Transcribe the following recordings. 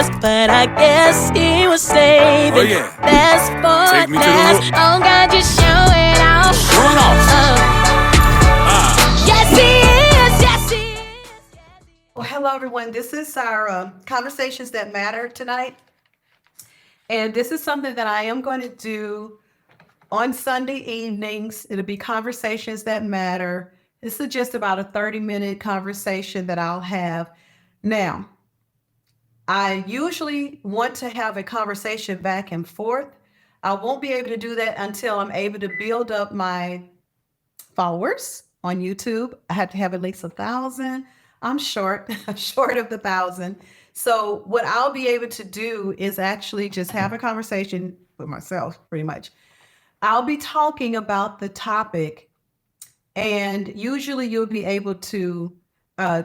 best, but I guess he was saving best for Take me to the last. hook. Oh God, just show it out. Run off. Yes, he is. Yes, he is. Well, hello, everyone. This is our Conversations That Matter tonight. And this is something that I am going to do on Sunday evenings. It'll be Conversations That Matter. This is just about a 30-minute conversation that I'll have. Now, I usually want to have a conversation back and forth. I won't be able to do that until I'm able to build up my followers on YouTube. I have to have at least 1,000. I'm short, I'm short of the 1,000. So what I'll be able to do is actually just have a conversation with myself, pretty much. I'll be talking about the topic, and usually you'll be able to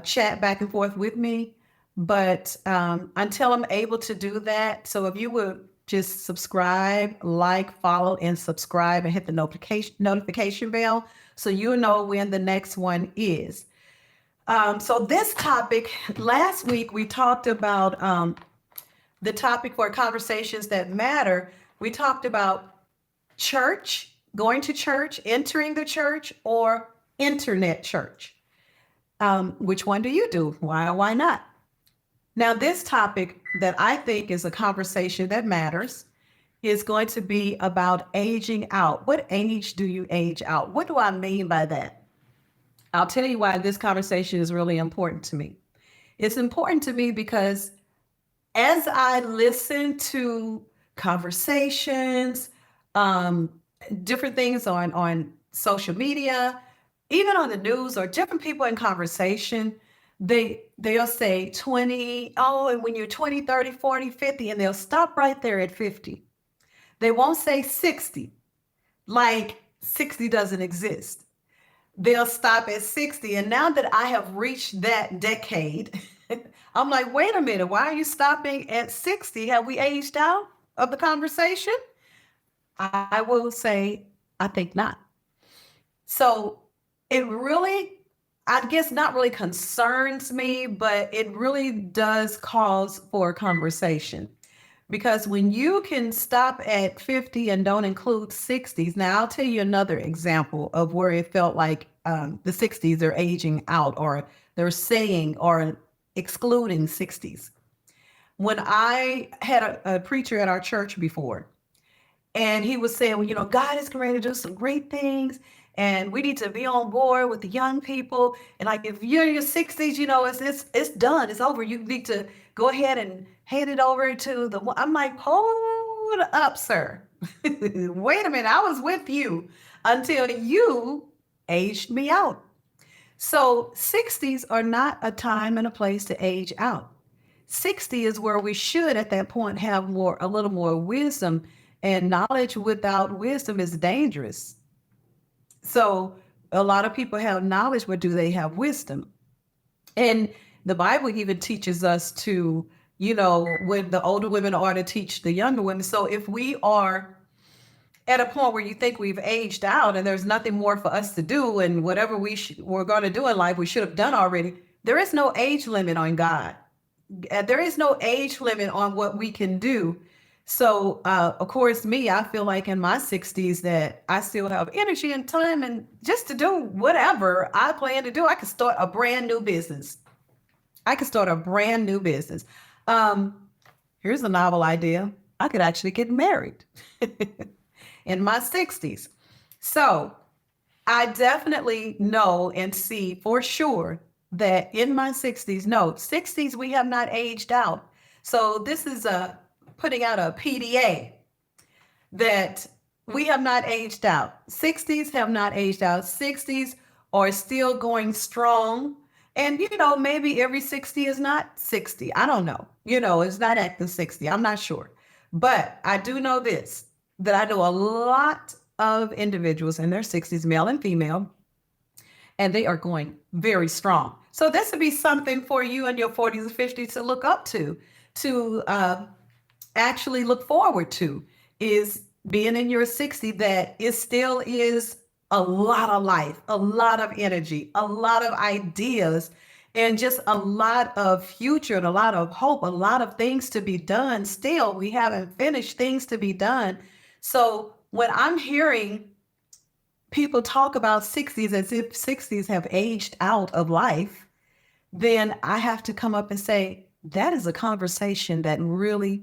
chat back and forth with me. But until I'm able to do that, so if you would just subscribe, like, follow, and subscribe, and hit the notification bell so you'll know when the next one is. So this topic, last week we talked about the topic for Conversations That Matter. We talked about church, going to church, entering the church, or internet church. Which one do you do? Why or why not? Now, this topic that I think is a conversation that matters is going to be about aging out. What age do you age out? What do I mean by that? I'll tell you why this conversation is really important to me. It's important to me because as I listen to conversations, different things on social media, even on the news, or different people in conversation, they'll say 20, oh, and when you're 20, 30, 40, 50, and they'll stop right there at 50. They won't say 60, like 60 doesn't exist. They'll stop at 60. And now that I have reached that decade, I'm like, wait a minute, why are you stopping at 60? Have we aged out of the conversation? I will say, I think not. So it really, I guess, not really concerns me, but it really does cause for conversation. Because when you can stop at 50 and don't include 60s, now I'll tell you another example of where it felt like the 60s are aging out, or they're saying or excluding 60s. When I had a preacher at our church before, and he was saying, well, God is going to do some great things, and we need to be on board with the young people. And like, if you're in your 60s, it's done. It's over. You need to go ahead and hand it over to the one. I'm like, hold up, sir. Wait a minute. I was with you until you aged me out. So 60s are not a time and a place to age out. 60 is where we should at that point have a little more wisdom, and knowledge without wisdom is dangerous. So a lot of people have knowledge, but do they have wisdom? And the Bible even teaches us to, when the older women are to teach the younger women. So if we are at a point where you think we've aged out and there's nothing more for us to do, and whatever we're going to do in life, we should have done already, there is no age limit on God. There is no age limit on what we can do. So, of course, I feel like in my 60s that I still have energy and time and just to do whatever I plan to do. I could start a brand new business. Here's a novel idea. I could actually get married in my 60s. So I definitely know and see for sure that in my 60s, we have not aged out. So this is putting out a PDA that we have not aged out. 60s have not aged out. 60s are still going strong. And, maybe every 60 is not 60. I don't know. It's not active 60. I'm not sure. But I do know this, that I know a lot of individuals in their 60s, male and female, and they are going very strong. So this would be something for you in your 40s and 50s to look up to actually look forward to, is being in your 60 that it still is a lot of life, a lot of energy, a lot of ideas, and just a lot of future and a lot of hope, a lot of things to be done. Still, we haven't finished things to be done. So when I'm hearing people talk about 60s as if 60s have aged out of life, then I have to come up and say, that is a conversation that really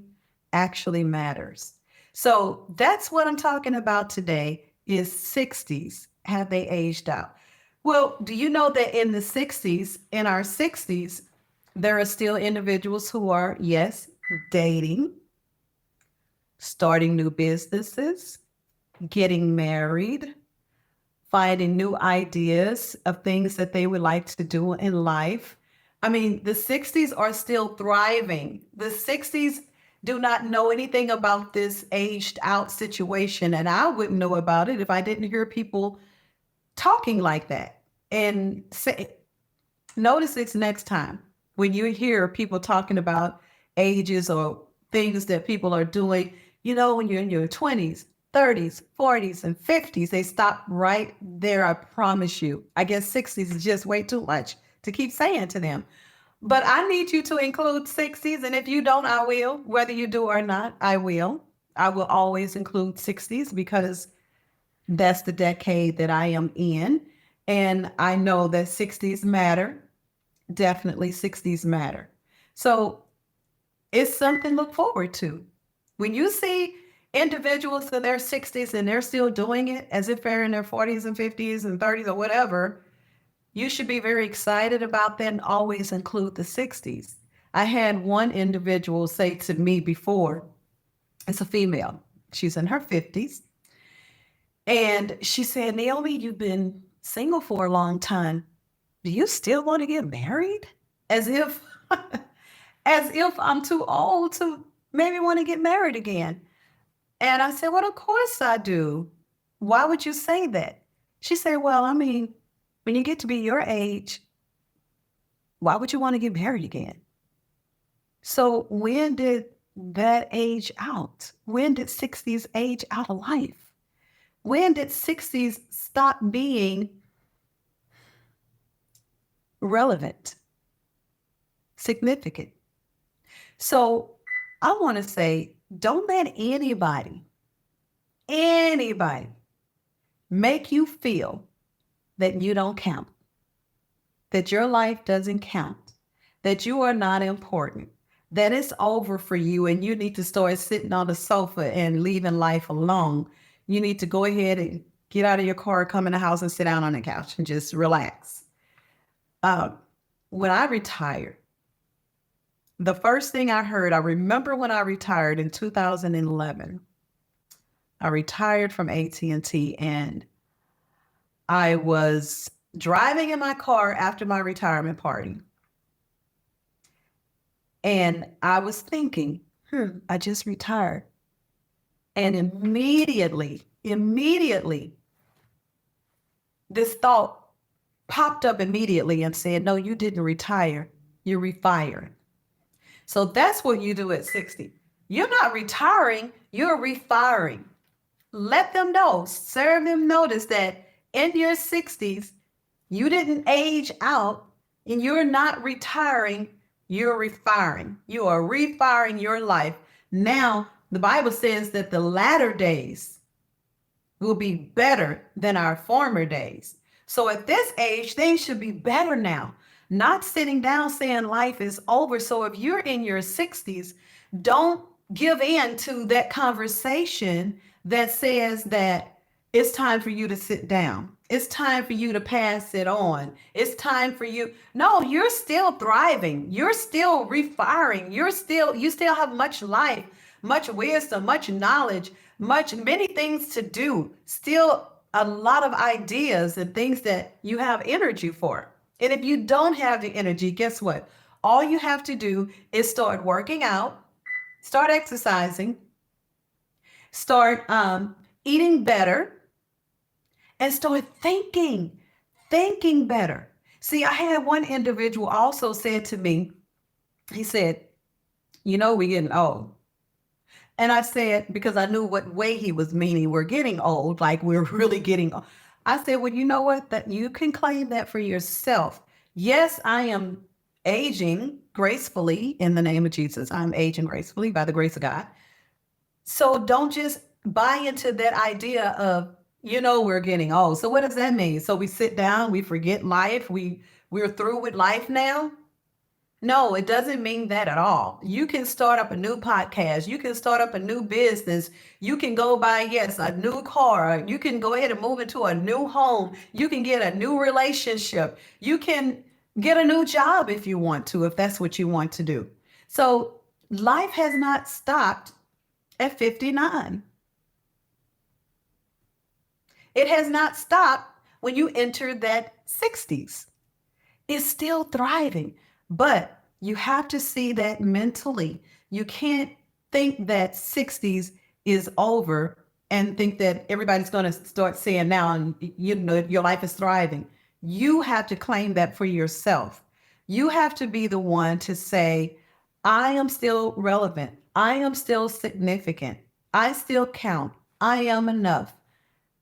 actually matters. So that's what I'm talking about today is 60s. Have they aged out? Well, do you know that in the 60s, in our 60s, there are still individuals who are, yes, dating, starting new businesses, getting married, finding new ideas of things that they would like to do in life. I mean, the 60s are still thriving. The 60s do not know anything about this aged out situation. And I wouldn't know about it if I didn't hear people talking like that. And say, notice this next time when you hear people talking about ages or things that people are doing, when you're in your 20s, 30s, 40s, and 50s, they stop right there. I promise you. I guess 60s is just way too much to keep saying to them. But I need you to include 60s. And if you don't, I will. Whether you do or not, I will. I will always include 60s because that's the decade that I am in. And I know that 60s matter. Definitely 60s matter. So it's something to look forward to. When you see individuals in their 60s and they're still doing it as if they're in their 40s and 50s and 30s or whatever, you should be very excited about that and always include the 60s. I had one individual say to me before, it's a female, she's in her 50s, and she said, Naomi, you've been single for a long time. Do you still want to get married? As if as if I'm too old to maybe want to get married again. And I said, well, of course I do. Why would you say that? She said, well, I mean, when you get to be your age, why would you want to get married again? So when did that age out? When did 60s age out of life? When did 60s stop being relevant, significant? So I want to say, don't let anybody make you feel that you don't count, that your life doesn't count, that you are not important, that it's over for you and you need to start sitting on the sofa and leaving life alone. You need to go ahead and get out of your car, come in the house and sit down on the couch and just relax. When I retired, the first thing I heard, I remember when I retired in 2011, I retired from AT&T and I was driving in my car after my retirement party. And I was thinking, I just retired. And immediately, this thought popped up immediately and said, no, you didn't retire. You're refiring. So that's what you do at 60. You're not retiring, you're refiring. Let them know, serve them notice that in your 60s, you didn't age out and you're not retiring, you're refiring. You are refiring your life. Now, the Bible says that the latter days will be better than our former days. So at this age, things should be better now. Not sitting down saying life is over. So if you're in your 60s, don't give in to that conversation that says that it's time for you to sit down. It's time for you to pass it on. It's time for you. No, you're still thriving. You're still refiring. You still have much life, much wisdom, much knowledge, many things to do. Still a lot of ideas and things that you have energy for. And if you don't have the energy, guess what? All you have to do is start working out, start exercising, start eating better, and start thinking better. See, I had one individual also said to me, he said, we're getting old. And I said, because I knew what way he was meaning, we're getting old, like we're really getting old. I said, well, you know what? That you can claim that for yourself. Yes, I am aging gracefully in the name of Jesus. I'm aging gracefully by the grace of God. So don't just buy into that idea of, we're getting old. So what does that mean? So we sit down, we forget life, we're through with life now? No, it doesn't mean that at all. You can start up a new podcast. You can start up a new business. You can go buy, yes, a new car. You can go ahead and move into a new home. You can get a new relationship. You can get a new job if you want to, if that's what you want to do. So life has not stopped at 59. It has not stopped when you enter that 60s. It's still thriving, but you have to see that mentally. You can't think that 60s is over and think that everybody's going to start saying now, and your life is thriving. You have to claim that for yourself. You have to be the one to say, I am still relevant. I am still significant. I still count. I am enough.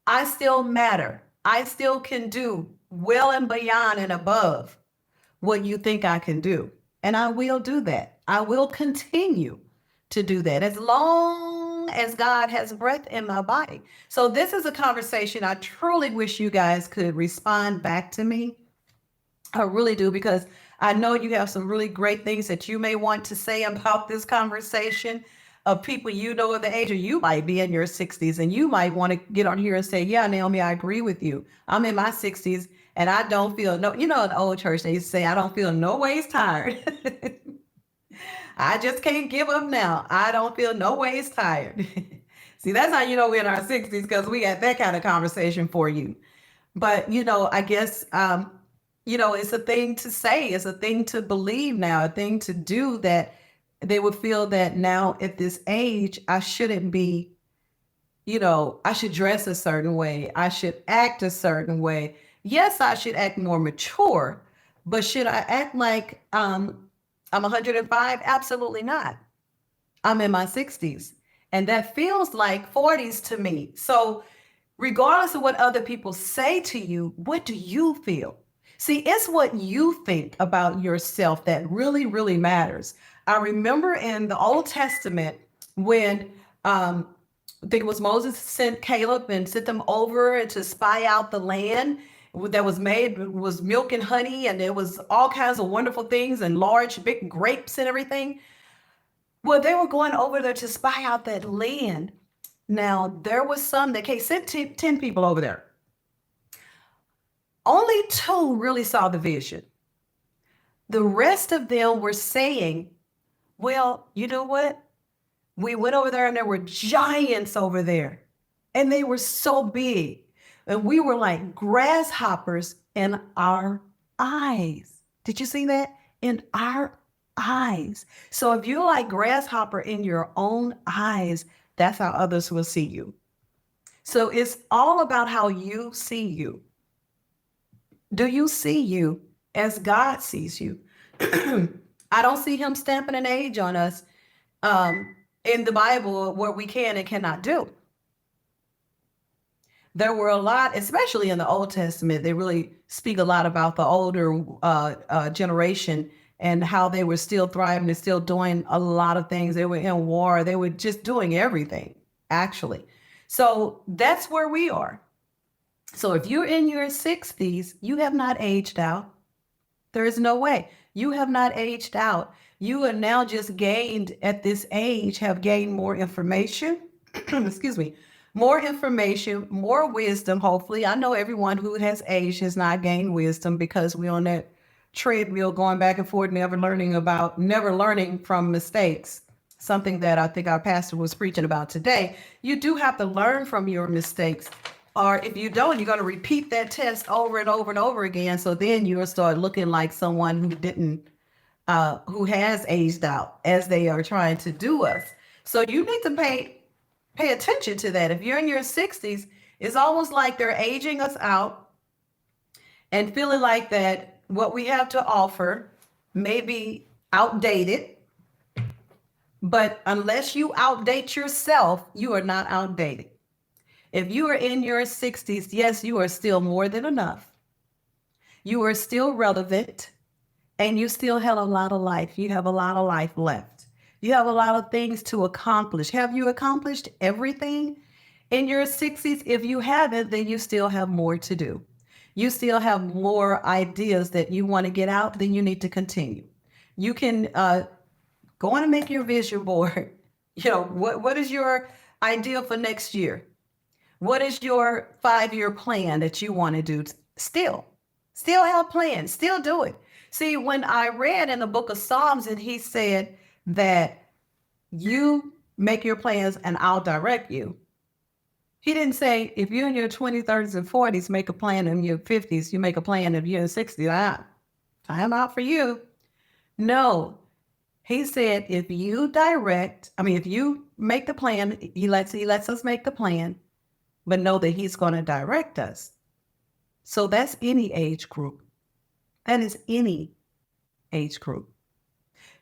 I still matter. I still can do well and beyond and above what you think I can do. And I will do that. I will continue to do that as long as God has breath in my body. So this is a conversation I truly wish you guys could respond back to me. I really do, because I know you have some really great things that you may want to say about this conversation of people of the age, or you might be in your 60s and you might want to get on here and say, yeah, Naomi, I agree with you. I'm in my 60s and I don't feel in the old church, they used to say, I don't feel no ways tired. I just can't give up now. I don't feel no ways tired. See, that's how we're in our 60s, because we got that kind of conversation for you. But, I guess, it's a thing to say, it's a thing to believe now, a thing to do, that they would feel that now at this age, I shouldn't be, I should dress a certain way. I should act a certain way. Yes, I should act more mature, but should I act like I'm 105? Absolutely not. I'm in my 60s. And that feels like 40s to me. So, regardless of what other people say to you, what do you feel? See, it's what you think about yourself that really, really matters. I remember in the Old Testament when I think it was Moses sent Caleb and sent them over to spy out the land that was made, was milk and honey, and there was all kinds of wonderful things and large, big grapes and everything. Well, they were going over there to spy out that land. Now, there was some that sent 10 people over there. Only 2 really saw the vision. The rest of them were saying, well, you know what? We went over there and there were giants over there. And they were so big. And we were like grasshoppers in our eyes. Did you see that? In our eyes. So if you're like grasshopper in your own eyes, that's how others will see you. So it's all about how you see you. Do you see you as God sees you? I don't see him stamping an age on us in the Bible where we can and cannot do. There were a lot, especially in the Old Testament, they really speak a lot about the older generation and how they were still thriving and still doing a lot of things. They were in war. They were just doing everything, actually. So that's where we are. So if you're in your 60s, you have not aged out. There is no way. You have not aged out. You are now just gained at this age, have gained more information. Excuse me. More information, more wisdom, hopefully. I know everyone who has aged has not gained wisdom, because we're on that treadmill going back and forth, never learning from mistakes. Something that I think our pastor was preaching about today. You do have to learn from your mistakes. Or if you don't, you're going to repeat that test over and over and over again. So then you'll start looking like someone who has aged out as they are trying to do us. So you need to pay attention to that. If you're in your 60s, it's almost like they're aging us out and feeling like that what we have to offer may be outdated. But unless you outdate yourself, you are not outdated. If you are in your 60s, yes, you are still more than enough. You are still relevant and you still have a lot of life. You have a lot of life left. You have a lot of things to accomplish. Have you accomplished everything in your 60s? If you haven't, then you still have more to do. You still have more ideas that you want to get out, then you need to continue. You can go on and make your vision board. What is your idea for next year? What is your 5-year plan that you want to do? Still have plans, still do it. See, when I read in the book of Psalms and he said that you make your plans and I'll direct you. He didn't say if you're in your 20s, 30s, and 40s, make a plan in your 50s, you make a plan if you're in 60s. I'm out for you. No, he said if you if you make the plan, he lets us make the plan, but know that he's going to direct us. So that's any age group. That is any age group.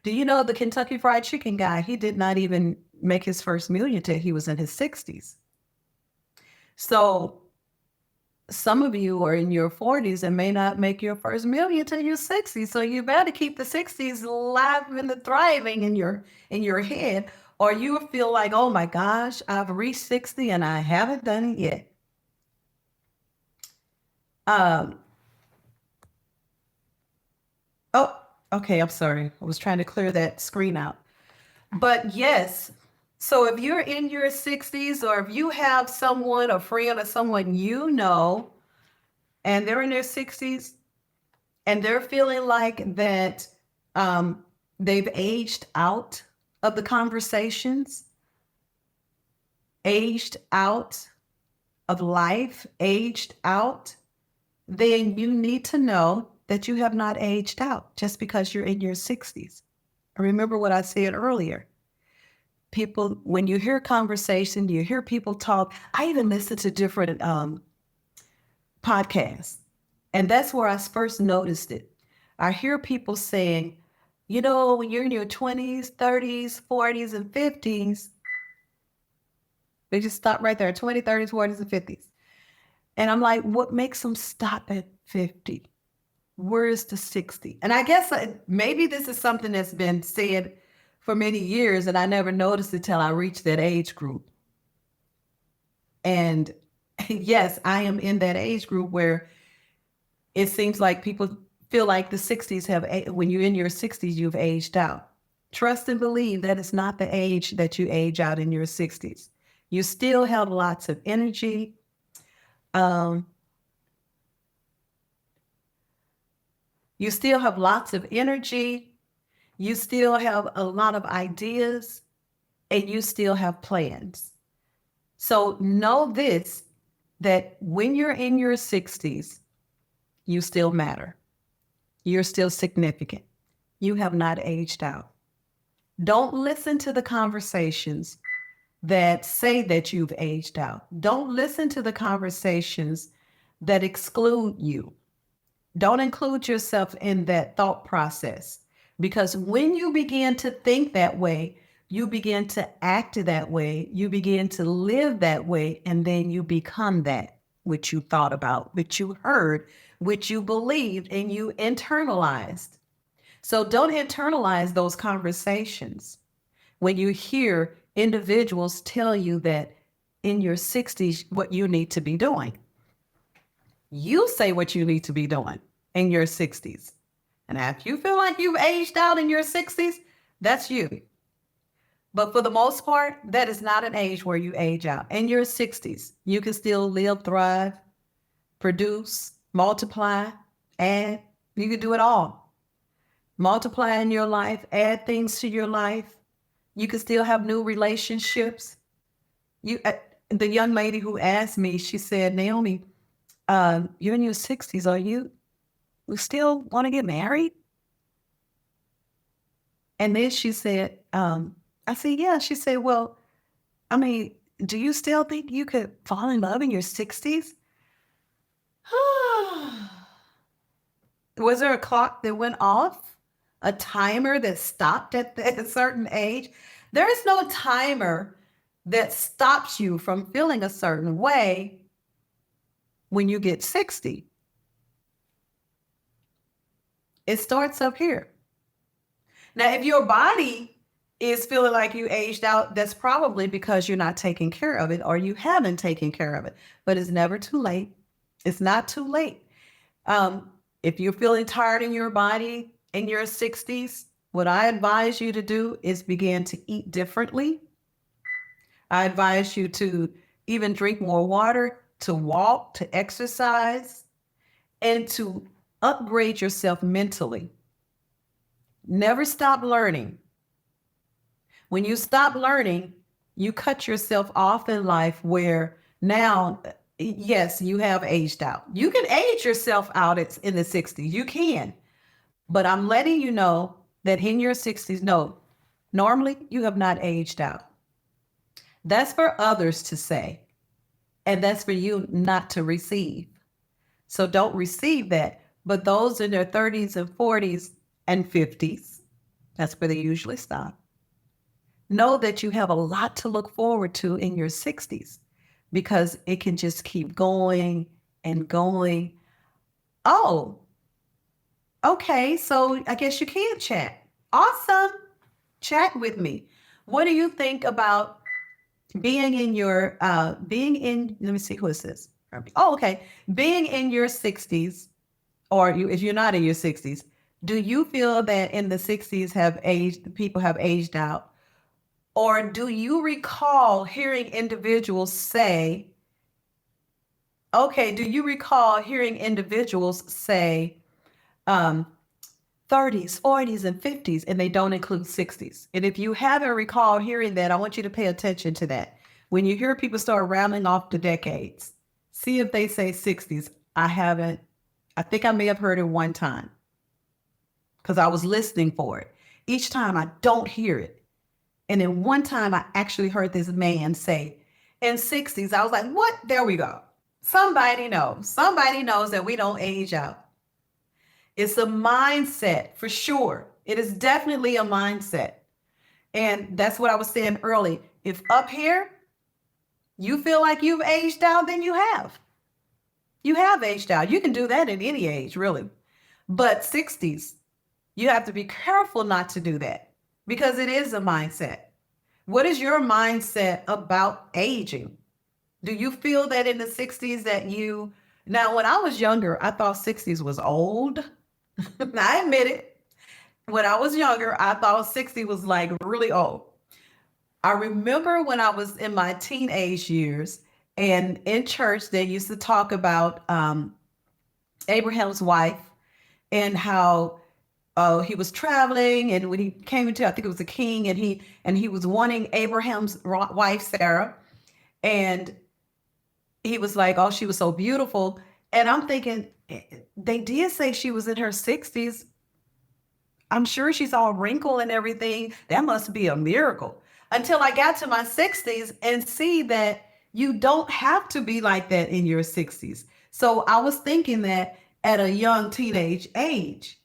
Do you know the Kentucky Fried Chicken guy? He did not even make his first million till he was in his 60s. So some of you are in your 40s and may not make your first million till you're 60. So you better keep the 60s alive and thriving in your head, or you will feel like, oh my gosh, I've reached 60 and I haven't done it yet. Oh, okay, I'm sorry. I was trying to clear that screen out. But yes, so if you're in your 60s, or if you have someone, a friend or someone you know, and they're in their 60s and they're feeling like that they've aged out of the conversations, aged out of life, aged out, then you need to know that you have not aged out just because you're in your 60s. Remember what I said earlier. People, when you hear conversation, you hear people talk. I even listen to different podcasts, and that's where I first noticed it. I hear people saying, when you're in your 20s, 30s, 40s, and 50s, they just stop right there, 20s, 30s, 40s, and 50s. And I'm like, what makes them stop at 50? Where is the 60? And I guess maybe this is something that's been said for many years, and I never noticed it till I reached that age group. And yes, I am in that age group where it seems like people feel like the 60s when you're in your 60s, you've aged out. Trust and believe that it's not the age that you age out in your 60s. You still have lots of energy. You still have lots of energy. You still have a lot of ideas, and you still have plans. So know this, that when you're in your 60s, you still matter. You're still significant. You have not aged out. Don't listen to the conversations that say that you've aged out. Don't listen to the conversations that exclude you. Don't include yourself in that thought process, because when you begin to think that way, you begin to act that way, you begin to live that way, and then you become that which you thought about, which you heard, which you believed, and you internalized. So don't internalize those conversations. When you hear individuals tell you that in your 60s, what you need to be doing, you say what you need to be doing in your 60s. And if you feel like you've aged out in your 60s, that's you. But for the most part, that is not an age where you age out. In your 60s, you can still live, thrive, produce, multiply, add. You can do it all. Multiply in your life, add things to your life. You can still have new relationships. The young lady who asked me, she said, Naomi, you're in your 60s. Are you still want to get married? And then she said, I said, yeah. She said, well, do you still think you could fall in love in your 60s? Was there a clock that went off? A timer that stopped at a certain age? There is no timer that stops you from feeling a certain way when you get 60. It starts up here. Now, if your body is feeling like you aged out, that's probably because you're not taking care of it or you haven't taken care of it. But it's never too late. It's not too late. If you're feeling tired in your body in your 60s, what I advise you to do is begin to eat differently. I advise you to even drink more water, to walk, to exercise, and to upgrade yourself mentally. Never stop learning. When you stop learning, you cut yourself off in life where now, yes, you have aged out. You can age yourself out in the 60s. You can. But I'm letting you know that in your 60s, no, normally you have not aged out. That's for others to say. And that's for you not to receive. So don't receive that. But those in their 30s and 40s and 50s, that's where they usually stop. Know that you have a lot to look forward to in your 60s because it can just keep going and going. Oh, okay. So I guess you can chat. Awesome. Chat with me. What do you think about being in your, let me see, who is this? Oh, okay. Being in your 60s, or if you're not in your 60s, do you feel that in the 60s people have aged out? Or do you recall hearing individuals say, do you recall hearing individuals say 30s, 40s, and 50s, and they don't include 60s? And if you haven't recalled hearing that, I want you to pay attention to that. When you hear people start rounding off the decades, see if they say 60s. I haven't. I think I may have heard it one time because I was listening for it. Each time I don't hear it. And then one time I actually heard this man say, in 60s, I was like, what? There we go. Somebody knows. Somebody knows that we don't age out. It's a mindset for sure. It is definitely a mindset. And that's what I was saying earlier. If up here, you feel like you've aged out, then you have. You have aged out. You can do that at any age, really. But 60s, you have to be careful not to do that because it is a mindset. What is your mindset about aging? Do you feel that in the 60s now when I was younger, I thought 60s was old. I admit it. When I was younger, I thought 60 was like really old. I remember when I was in my teenage years and in church, they used to talk about Abraham's wife and how he was traveling, and when he came into, I think it was a king, and he was wanting Abraham's wife Sarah, and he was like, oh, she was so beautiful. And I'm thinking, they did say she was in her 60s. I'm sure she's all wrinkled and everything. That must be a miracle. Until I got to my 60s and see that you don't have to be like that in your 60s. So I was thinking that at a young teenage age.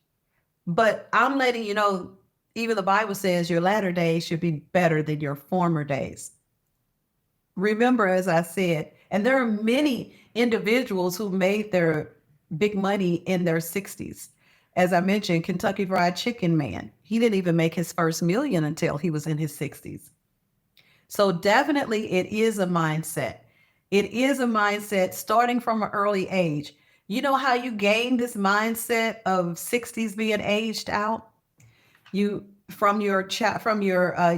But I'm letting you know, even the Bible says your latter days should be better than your former days. Remember, as I said, and there are many individuals who made their big money in their 60s. As I mentioned, Kentucky Fried Chicken Man, he didn't even make his first million until he was in his 60s. So definitely it is a mindset. It is a mindset starting from an early age. You know how you gain this mindset of 60s being aged out? You from your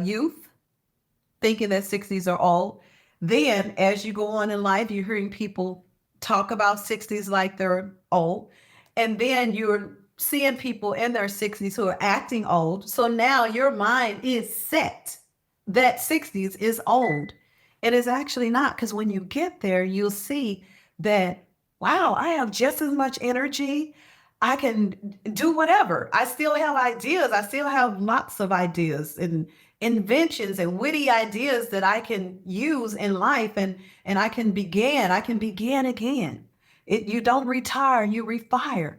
youth, thinking that 60s are old. Then as you go on in life, you're hearing people talk about 60s like they're old. And then you're seeing people in their 60s who are acting old. So now your mind is set that 60s is old. It is actually not, because when you get there, you'll see that, wow, I have just as much energy. I can do whatever. I still have ideas. I still have lots of ideas and inventions and witty ideas that I can use in life, and I can begin again. You don't retire, you refire.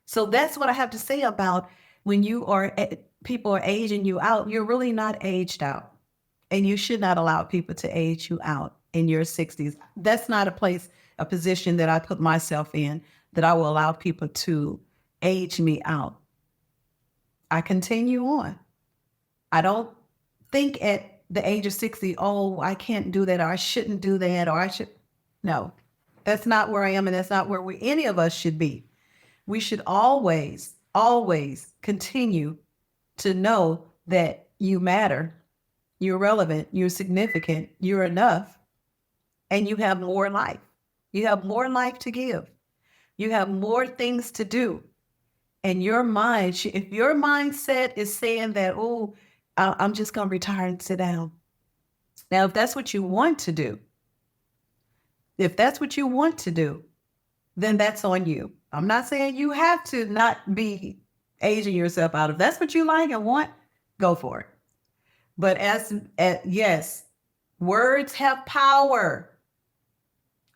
So that's what I have to say about when people are aging you out, you're really not aged out. And you should not allow people to age you out in your 60s. That's not a position that I put myself in, that I will allow people to age me out. I continue on. I don't think at the age of 60, oh, I can't do that, or I shouldn't do that, or I should. No, that's not where I am, and that's not where any of us should be. We should always, always continue to know that you matter, you're relevant, you're significant, you're enough, and you have more life. You have more life to give. You have more things to do. And your mind, if your mindset is saying that, oh, I'm just going to retire and sit down. Now, if that's what you want to do, then that's on you. I'm not saying you have to not be aging yourself out. If that's what you like and want, go for it. But yes, words have power.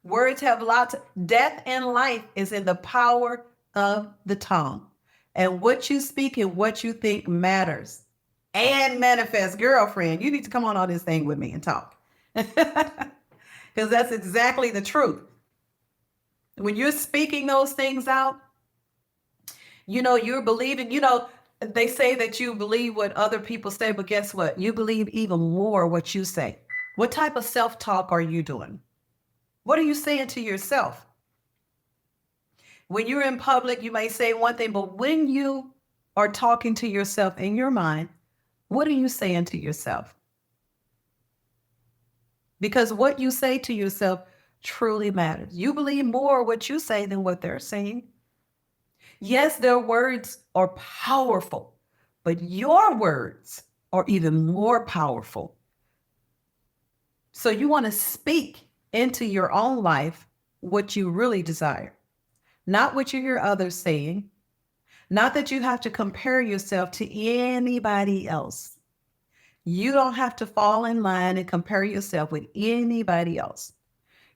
Words have lots. Death and life is in the power of the tongue. And what you speak and what you think matters and manifest. Girlfriend, you need to come on this thing with me and talk. Because that's exactly the truth. When you're speaking those things out, you're believing, they say that you believe what other people say, but guess what? You believe even more what you say. What type of self-talk are you doing? What are you saying to yourself? When you're in public, you may say one thing, but when you are talking to yourself in your mind, what are you saying to yourself? Because what you say to yourself truly matters. You believe more what you say than what they're saying. Yes, their words are powerful, but your words are even more powerful. So you want to speak into your own life what you really desire, not what you hear others saying, not that you have to compare yourself to anybody else. You don't have to fall in line and compare yourself with anybody else.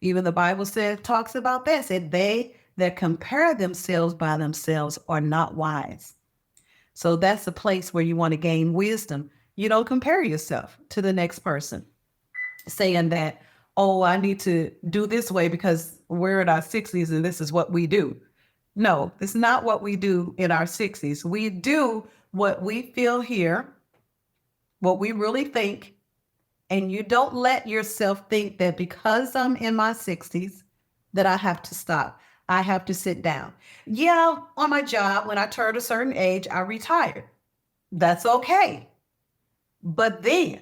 Even the Bible talks about that, said they that compare themselves by themselves are not wise. So that's a place where you want to gain wisdom. You don't compare yourself to the next person, saying that, oh, I need to do this way because we're in our 60s and this is what we do. No, it's not what we do in our 60s. We do what we feel here, what we really think. And you don't let yourself think that because I'm in my 60s, that I have to stop. I have to sit down. Yeah, on my job, when I turned a certain age, I retired. That's okay. But then,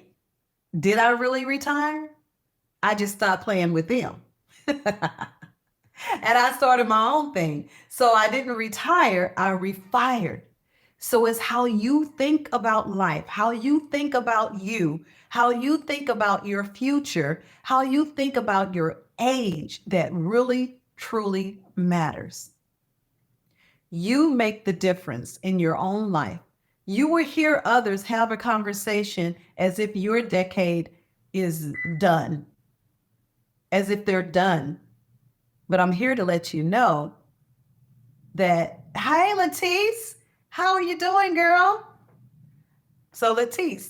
did I really retire? I just stopped playing with them. And I started my own thing. So I didn't retire, I refired. So it's how you think about life, how you think about you, how you think about your future, how you think about your age that really, truly matters. You make the difference in your own life. You will hear others have a conversation as if your decade is done, as if they're done. But I'm here to let you know that, hi, Latisse, how are you doing, girl? So Latisse,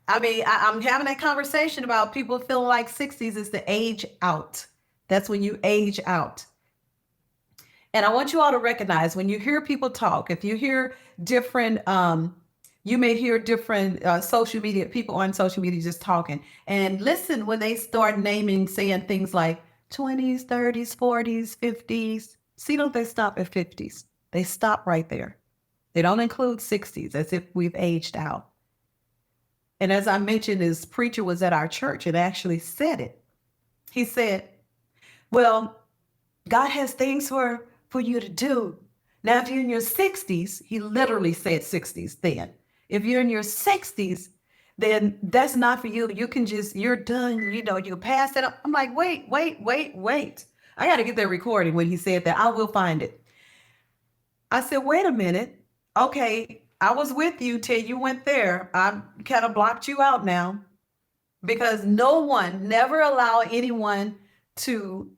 I'm having that conversation about people feeling like 60s is the age out. That's when you age out. And I want you all to recognize when you hear people talk, if you hear different, you may hear different social media, people on social media just talking, and listen when they start naming, saying things like 20s, 30s, 40s, 50s. See, don't they stop at 50s? They stop right there. They don't include 60s as if we've aged out. And as I mentioned, this preacher was at our church and actually said it. He said, well, God has things for you to do. Now, if you're in your 60s, he literally said 60s then. If you're in your 60s, then that's not for you. You can you're done, you pass it up. I'm like, wait. I got to get that recording when he said that. I will find it. I said, wait a minute. Okay, I was with you till you went there. I kind of blocked you out now because never allow anyone to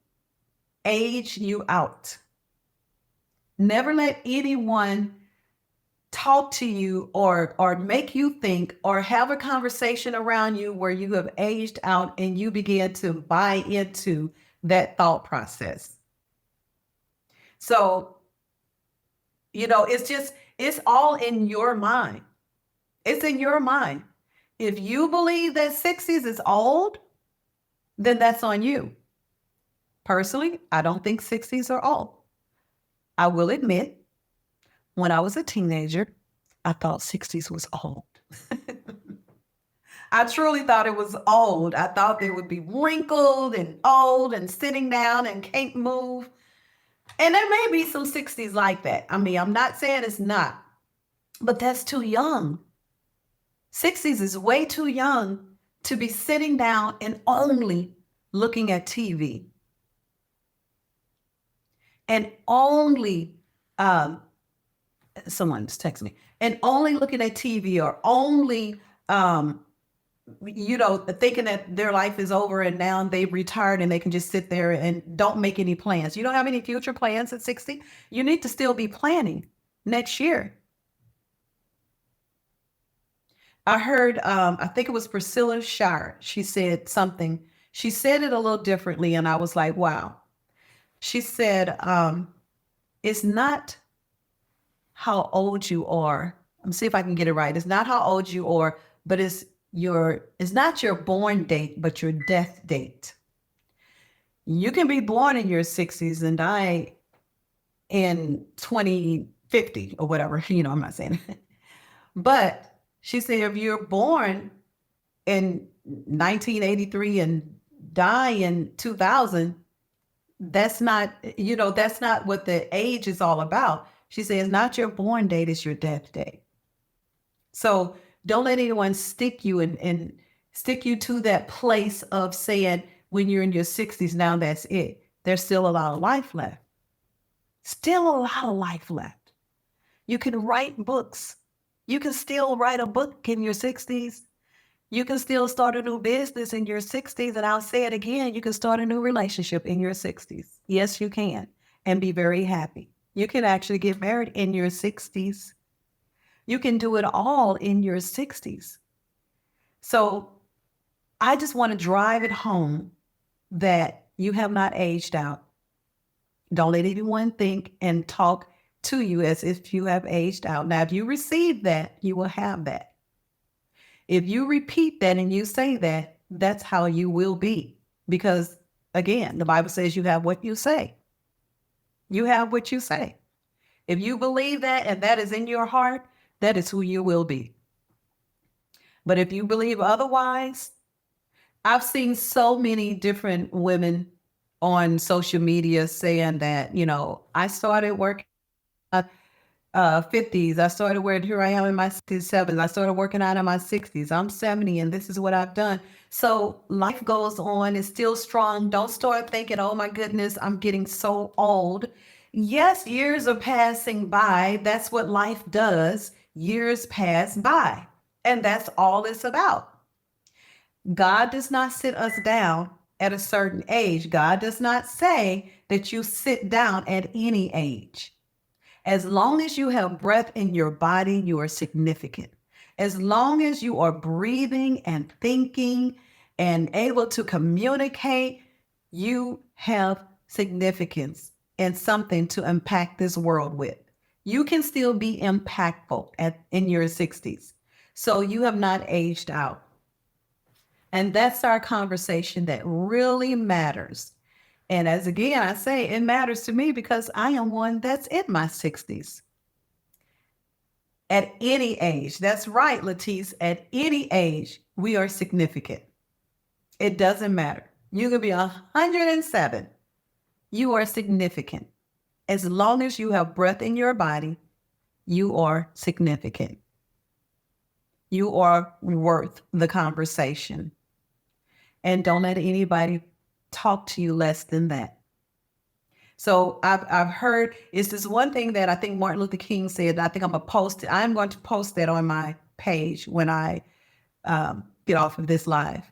age you out. Never let anyone talk to you or make you think or have a conversation around you where you have aged out and you begin to buy into that thought process. So, it's all in your mind. It's in your mind. If you believe that 60s is old, then that's on you. Personally, I don't think 60s are old. I will admit, when I was a teenager, I thought 60s was old. I truly thought it was old. I thought they would be wrinkled and old and sitting down and can't move. And there may be some 60s like that. I mean, I'm not saying it's not, but that's too young. 60s is way too young to be sitting down and only looking at TV and only, someone's texting me, and only looking at TV or only, thinking that their life is over and now they've retired and they can just sit there and don't make any plans. You don't have any future plans at 60? You need to still be planning next year. I heard, I think it was Priscilla Shire. She said something. She said it a little differently, and I was like, wow. She said, it's not how old you are. Let me see if I can get it right. It's not how old you are, but it's not your born date, but your death date. You can be born in your 60s and die in 2050 or whatever. I'm not saying it. But she said, if you're born in 1983 and die in 2000, that's not what the age is all about. She said, it's not your born date, it's your death date. So don't let anyone stick you and stick you to that place of saying when you're in your 60s, now that's it. There's still a lot of life left. Still a lot of life left. You can write books. You can still write a book in your 60s. You can still start a new business in your 60s. And I'll say it again, you can start a new relationship in your 60s. Yes, you can. And be very happy. You can actually get married in your 60s. You can do it all in your 60s. So I just want to drive it home that you have not aged out. Don't let anyone think and talk to you as if you have aged out. Now, if you receive that, you will have that. If you repeat that and you say that, that's how you will be. Because again, the Bible says you have what you say. You have what you say. If you believe that and that is in your heart, that is who you will be. But if you believe otherwise, I've seen so many different women on social media saying that, I started working 50s. I started where here I am in my 67s. I started working out in my 60s. I'm 70 and this is what I've done. So life goes on. It's still strong. Don't start thinking, oh my goodness, I'm getting so old. Yes, years are passing by. That's what life does. Years pass by. And that's all it's about. God does not sit us down at a certain age. God does not say that you sit down at any age. As long as you have breath in your body, you are significant. As long as you are breathing and thinking and able to communicate, you have significance and something to impact this world with. You can still be impactful in your 60s. So you have not aged out. And that's our conversation that really matters. And as again, I say, it matters to me because I am one that's in my 60s. At any age, that's right, Latisse, at any age, we are significant. It doesn't matter. You can be 107. You are significant. As long as you have breath in your body, you are significant. You are worth the conversation. And don't let anybody talk to you less than that. So I've heard, it's this one thing that I think Martin Luther King said. I think I'm going to post that on my page when I get off of this live.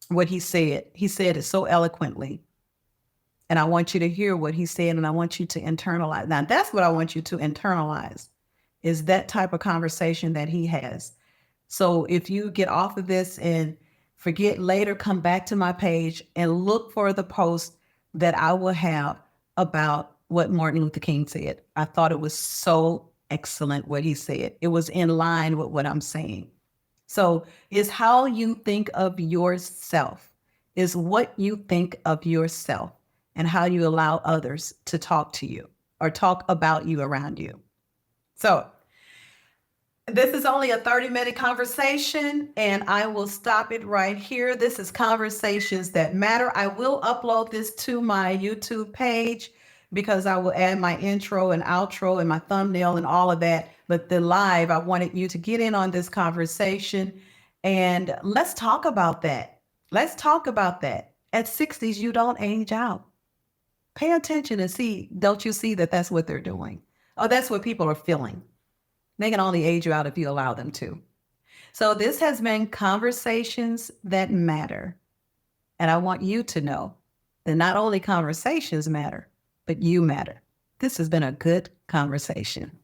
What he said it so eloquently. And I want you to hear what he said, and I want you to internalize. Now, that's what I want you to internalize, is that type of conversation that he has. So if you get off of this and forget later, come back to my page and look for the post that I will have about what Martin Luther King said. I thought it was so excellent what he said. It was in line with what I'm saying. So it's how you think of yourself, is what you think of yourself and how you allow others to talk to you or talk about you around you. So this is only a 30-minute conversation, and I will stop it right here. This is Conversations That Matter. I will upload this to my YouTube page because I will add my intro and outro and my thumbnail and all of that. But the live, I wanted you to get in on this conversation, and let's talk about that. Let's talk about that. At 60s, you don't age out. Pay attention and see, don't you see that that's what they're doing? Oh, that's what people are feeling. They can only age you out if you allow them to. So this has been Conversations That Matter. And I want you to know that not only conversations matter, but you matter. This has been a good conversation.